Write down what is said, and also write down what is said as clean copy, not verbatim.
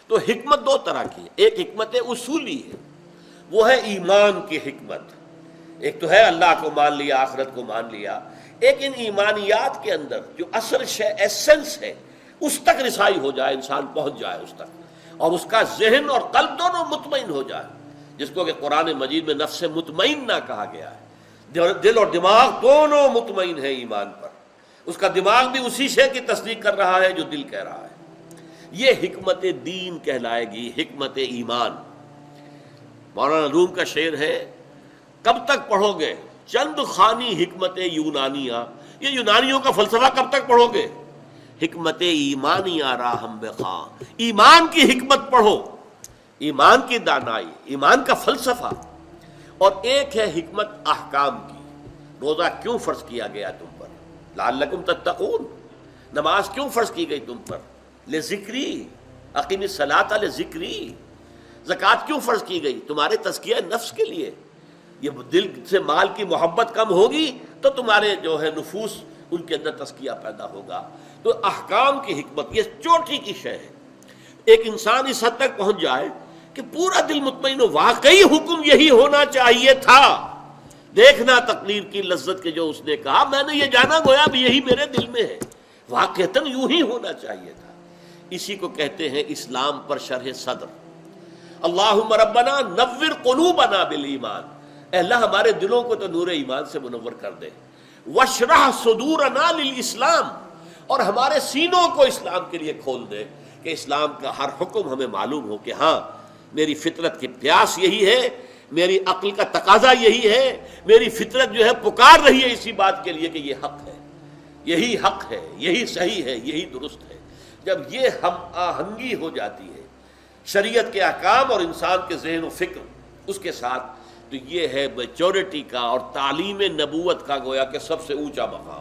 تو حکمت دو طرح کی ہے، ایک حکمت اصولی ہے، وہ ہے ایمان کی حکمت، ایک تو ہے اللہ کو مان لیا، آخرت کو مان لیا، ایک ان ایمانیات کے اندر جو اصل شے ایسنس ہے اس تک رسائی ہو جائے، انسان پہنچ جائے اس تک، اور اس کا ذہن اور قلب دونوں مطمئن ہو جائے، جس کو کہ قرآن مجید میں نفس مطمئنہ کہا گیا ہے، دل اور دماغ دونوں مطمئن ہیں ایمان پر، اس کا دماغ بھی اسی شے کی تصدیق کر رہا ہے جو دل کہہ رہا ہے، یہ حکمت دین کہلائے گی، حکمت ایمان۔ مولانا روم کا شعر ہے، کب تک پڑھو گے چند خانی حکمت یونانیہ، یہ یونانیوں کا فلسفہ کب تک پڑھو گے؟ حکمت ایمانیہ راہم بخواں، ایمان کی حکمت پڑھو، ایمان کی دانائی، ایمان کا فلسفہ، اور ایک ہے حکمت احکام کی، روزہ کیوں فرض کیا گیا تم پر، لعلکم تتقون، نماز کیوں فرض کی گئی تم پر، لذکری، اقیم الصلاۃ لذکری، زکوٰۃ کیوں فرض کی گئی، تمہارے تزکیہ نفس کے لیے، یہ دل سے مال کی محبت کم ہوگی تو تمہارے جو ہے نفوس ان کے اندر تزکیہ پیدا ہوگا، تو احکام کی حکمت یہ چوٹی کی شے ہے۔ ایک انسان اس حد تک پہنچ جائے کہ پورا دل مطمئن ہو، واقعی حکم یہی ہونا چاہیے تھا، دیکھنا تقریر کی لذت کے جو اس نے کہا، میں نے یہ جانا گویا اب یہی میرے دل میں ہے، واقعتاً یوں ہی ہونا چاہیے تھا۔ اسی کو کہتے ہیں اسلام پر شرح صدر، اللہم ربنا نور قلوبنا بالایمان، اے اللہ ہمارے دلوں کو تو نور ایمان سے منور کر دے، واشرح صدورنا للاسلام، اور ہمارے سینوں کو اسلام کے لیے کھول دے کہ اسلام کا ہر حکم ہمیں معلوم ہو کہ ہاں میری فطرت کی پیاس یہی ہے، میری عقل کا تقاضا یہی ہے، میری فطرت جو ہے پکار رہی ہے اسی بات کے لیے کہ یہ حق ہے، یہی حق ہے، یہی صحیح ہے، یہی درست ہے۔ جب یہ ہم آہنگی ہو جاتی ہے شریعت کے احکام اور انسان کے ذہن و فکر اس کے ساتھ، تو یہ ہے میچورٹی کا اور تعلیم نبوت کا گویا کہ سب سے اونچا مقام۔